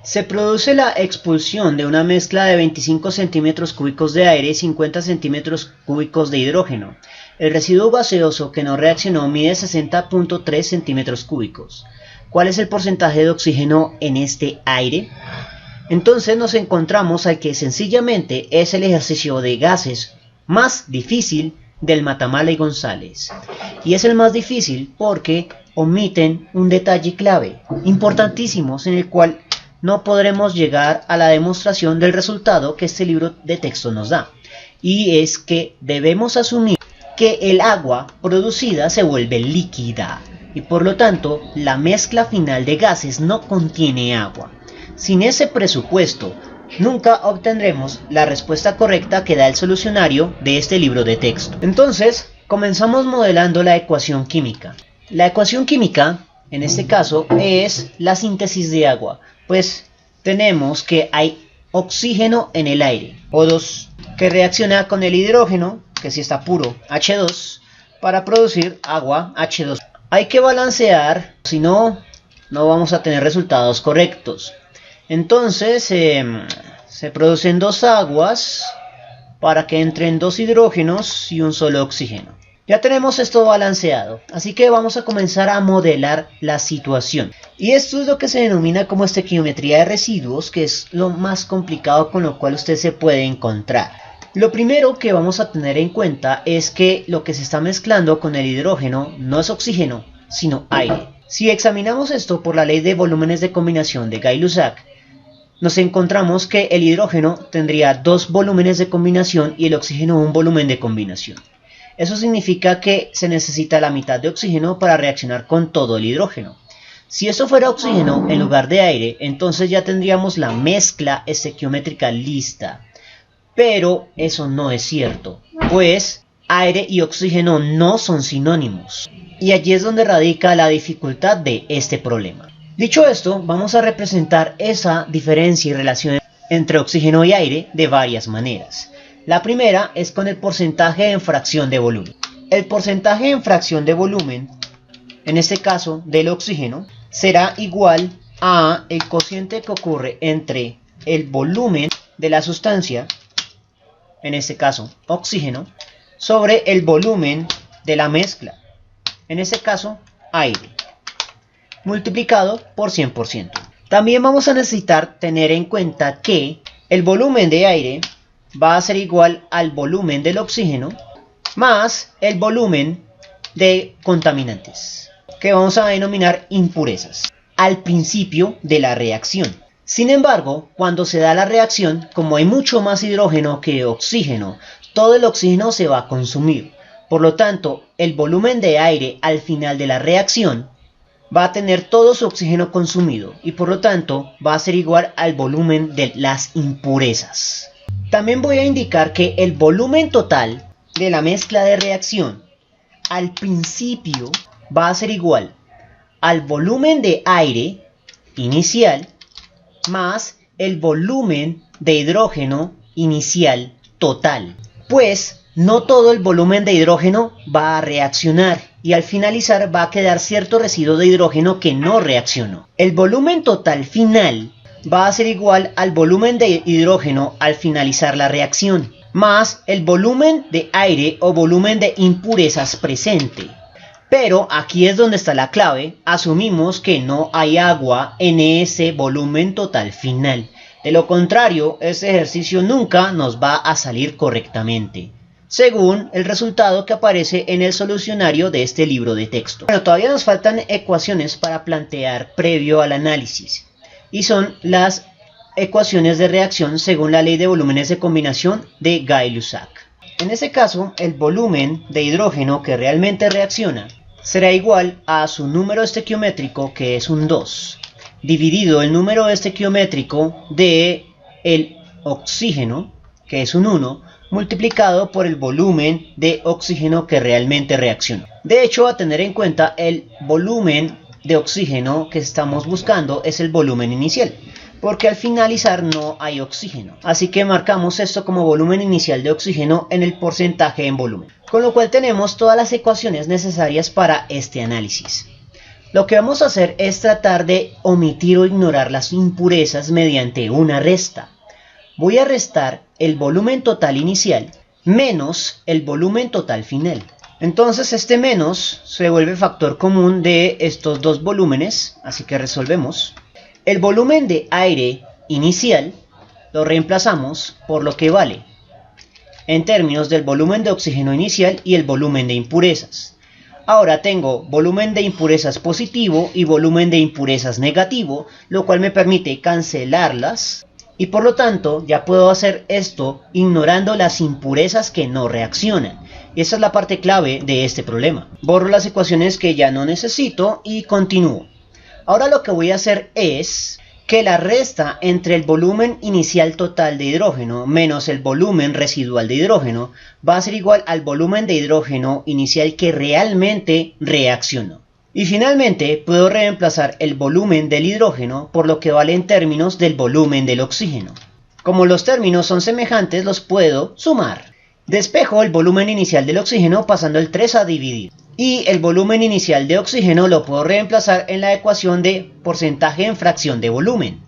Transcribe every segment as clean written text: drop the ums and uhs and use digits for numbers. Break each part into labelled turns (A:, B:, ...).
A: Se produce la expulsión de una mezcla de 25 centímetros cúbicos de aire y 50 centímetros cúbicos de hidrógeno. El residuo gaseoso que no reaccionó mide 60.3 centímetros cúbicos. ¿Cuál es el porcentaje de oxígeno en este aire? Entonces nos encontramos al que sencillamente es el ejercicio de gases más difícil del Matamala y González. Y es el más difícil porque omiten un detalle clave, importantísimo, en el cual no podremos llegar a la demostración del resultado que este libro de texto nos da. Y es que debemos asumir que el agua producida se vuelve líquida y por lo tanto la mezcla final de gases no contiene agua. Sin ese presupuesto, nunca obtendremos la respuesta correcta que da el solucionario de este libro de texto. Entonces, comenzamos modelando la ecuación química. La ecuación química, en este caso, es la síntesis de agua, pues tenemos que hay oxígeno en el aire, O2, que reacciona con el hidrógeno, que si está puro, H2, para producir agua, H2. Hay que balancear, si no, no vamos a tener resultados correctos. Entonces, se producen dos aguas para que entren dos hidrógenos y un solo oxígeno. Ya tenemos esto balanceado, así que vamos a comenzar a modelar la situación. Y esto es lo que se denomina como estequiometría de residuos, que es lo más complicado con lo cual usted se puede encontrar. Lo primero que vamos a tener en cuenta es que lo que se está mezclando con el hidrógeno no es oxígeno, sino aire. Si examinamos esto por la ley de volúmenes de combinación de Gay-Lussac, nos encontramos que el hidrógeno tendría dos volúmenes de combinación y el oxígeno un volumen de combinación. Eso significa que se necesita la mitad de oxígeno para reaccionar con todo el hidrógeno. Si esto fuera oxígeno en lugar de aire, entonces ya tendríamos la mezcla estequiométrica lista. Pero eso no es cierto, pues aire y oxígeno no son sinónimos. Y allí es donde radica la dificultad de este problema. Dicho esto, vamos a representar esa diferencia y relación entre oxígeno y aire de varias maneras. La primera es con el porcentaje en fracción de volumen. El porcentaje en fracción de volumen, en este caso del oxígeno, será igual a el cociente que ocurre entre el volumen de la sustancia, en este caso oxígeno, sobre el volumen de la mezcla, en este caso aire, multiplicado por 100%. También vamos a necesitar tener en cuenta que el volumen de aire va a ser igual al volumen del oxígeno más el volumen de contaminantes, que vamos a denominar impurezas, al principio de la reacción. Sin embargo, cuando se da la reacción, como hay mucho más hidrógeno que oxígeno, todo el oxígeno se va a consumir. Por lo tanto, el volumen de aire al final de la reacción va a tener todo su oxígeno consumido y por lo tanto va a ser igual al volumen de las impurezas. También voy a indicar que el volumen total de la mezcla de reacción al principio va a ser igual al volumen de aire inicial más el volumen de hidrógeno inicial total. Pues no todo el volumen de hidrógeno va a reaccionar y al finalizar va a quedar cierto residuo de hidrógeno que no reaccionó. El volumen total final va a ser igual al volumen de hidrógeno al finalizar la reacción, más el volumen de aire o volumen de impurezas presente. Pero aquí es donde está la clave, asumimos que no hay agua en ese volumen total final. De lo contrario, este ejercicio nunca nos va a salir correctamente, según el resultado que aparece en el solucionario de este libro de texto. Bueno, todavía nos faltan ecuaciones para plantear previo al análisis. Y son las ecuaciones de reacción según la ley de volúmenes de combinación de Gay-Lussac. En este caso, el volumen de hidrógeno que realmente reacciona será igual a su número estequiométrico, que es un 2, dividido el número estequiométrico de el oxígeno, que es un 1, multiplicado por el volumen de oxígeno que realmente reaccionó. De hecho, a tener en cuenta, el volumen de oxígeno que estamos buscando es el volumen inicial, porque al finalizar no hay oxígeno. Así que marcamos esto como volumen inicial de oxígeno en el porcentaje en volumen. Con lo cual tenemos todas las ecuaciones necesarias para este análisis. Lo que vamos a hacer es tratar de omitir o ignorar las impurezas mediante una resta. Voy a restar el volumen total inicial menos el volumen total final. Entonces este menos se vuelve factor común de estos dos volúmenes, así que resolvemos. El volumen de aire inicial lo reemplazamos por lo que vale en términos del volumen de oxígeno inicial y el volumen de impurezas. Ahora tengo volumen de impurezas positivo y volumen de impurezas negativo, lo cual me permite cancelarlas y por lo tanto ya puedo hacer esto ignorando las impurezas que no reaccionan. Y esa es la parte clave de este problema. Borro las ecuaciones que ya no necesito y continúo. Ahora lo que voy a hacer es que la resta entre el volumen inicial total de hidrógeno menos el volumen residual de hidrógeno va a ser igual al volumen de hidrógeno inicial que realmente reaccionó. Y finalmente puedo reemplazar el volumen del hidrógeno por lo que vale en términos del volumen del oxígeno. Como los términos son semejantes, los puedo sumar. Despejo el volumen inicial del oxígeno pasando el 3 a dividir. Y el volumen inicial de oxígeno lo puedo reemplazar en la ecuación de porcentaje en fracción de volumen,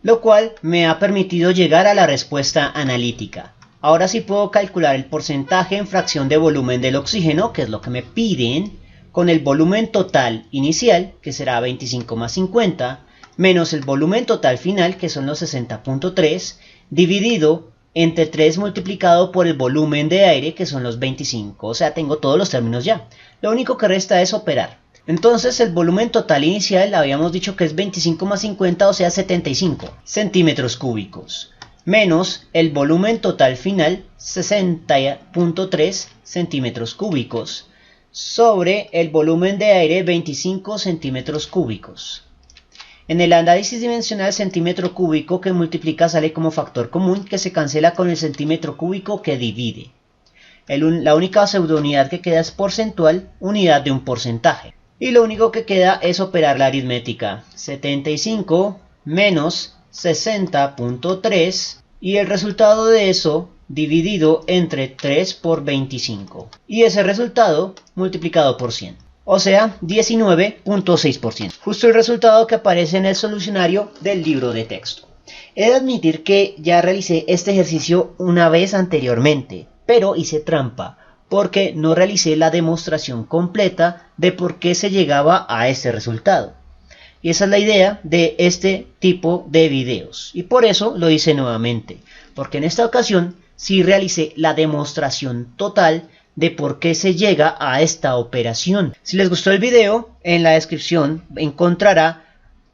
A: lo cual me ha permitido llegar a la respuesta analítica. Ahora sí puedo calcular el porcentaje en fracción de volumen del oxígeno, que es lo que me piden, con el volumen total inicial, que será 25 más 50, menos el volumen total final, que son los 60.3, dividido entre 3 multiplicado por el volumen de aire, que son los 25. O sea, tengo todos los términos ya. Lo único que resta es operar. Entonces el volumen total inicial habíamos dicho que es 25 más 50, o sea 75 centímetros cúbicos. Menos el volumen total final, 60.3 centímetros cúbicos. Sobre el volumen de aire, 25 centímetros cúbicos. En el análisis dimensional, centímetro cúbico que multiplica sale como factor común que se cancela con el centímetro cúbico que divide. La única pseudounidad que queda es porcentual, unidad de un porcentaje. Y lo único que queda es operar la aritmética. 75 menos 60.3 y el resultado de eso dividido entre 3 por 25. Y ese resultado multiplicado por 100. O sea, 19.6%. Justo el resultado que aparece en el solucionario del libro de texto. He de admitir que ya realicé este ejercicio una vez anteriormente, pero hice trampa, porque no realicé la demostración completa de por qué se llegaba a este resultado. Y esa es la idea de este tipo de videos. Y por eso lo hice nuevamente, porque en esta ocasión sí realicé la demostración total de por qué se llega a esta operación. Si les gustó el video, en la descripción encontrará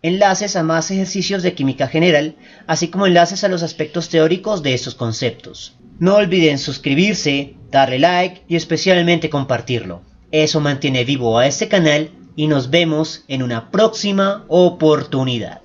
A: enlaces a más ejercicios de química general, así como enlaces a los aspectos teóricos de estos conceptos. No olviden suscribirse, darle like y especialmente compartirlo. Eso mantiene vivo a este canal y nos vemos en una próxima oportunidad.